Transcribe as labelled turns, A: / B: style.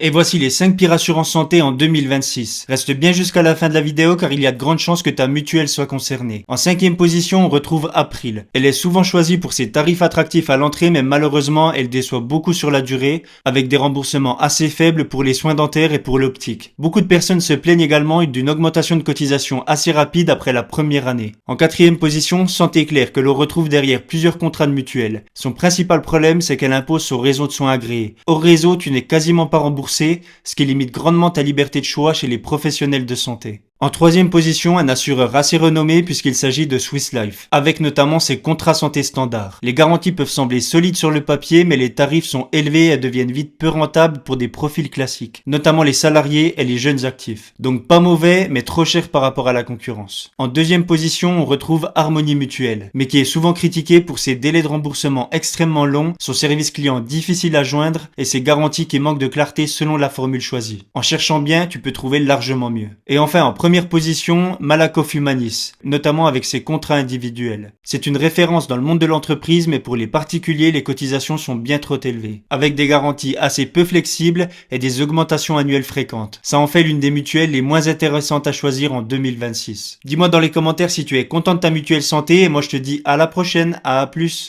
A: Et voici les 5 pires assurances santé en 2026. Reste bien jusqu'à la fin de la vidéo car il y a de grandes chances que ta mutuelle soit concernée. En 5e position, on retrouve April. Elle est souvent choisie pour ses tarifs attractifs à l'entrée, mais malheureusement, elle déçoit beaucoup sur la durée, avec des remboursements assez faibles pour les soins dentaires et pour l'optique. Beaucoup de personnes se plaignent également d'une augmentation de cotisation assez rapide après la première année. En 4e position, Santé Claire, que l'on retrouve derrière plusieurs contrats de mutuelle. Son principal problème, c'est qu'elle impose son réseau de soins agréés. Hors réseau, tu n'es quasiment pas remboursé, ce qui limite grandement ta liberté de choix chez les professionnels de santé. En 3e position, un assureur assez renommé puisqu'il s'agit de Swiss Life, avec notamment ses contrats santé standards. Les garanties peuvent sembler solides sur le papier, mais les tarifs sont élevés et deviennent vite peu rentables pour des profils classiques, notamment les salariés et les jeunes actifs. Donc pas mauvais, mais trop cher par rapport à la concurrence. En 2e position, on retrouve Harmonie Mutuelle, mais qui est souvent critiqué pour ses délais de remboursement extrêmement longs, son service client difficile à joindre et ses garanties qui manquent de clarté selon la formule choisie. En cherchant bien, tu peux trouver largement mieux. Et enfin, en première position, Malakoff Humanis, notamment avec ses contrats individuels. C'est une référence dans le monde de l'entreprise, mais pour les particuliers, les cotisations sont bien trop élevées, avec des garanties assez peu flexibles et des augmentations annuelles fréquentes. Ça en fait l'une des mutuelles les moins intéressantes à choisir en 2026. Dis-moi dans les commentaires si tu es content de ta mutuelle santé, et moi je te dis à la prochaine, à plus.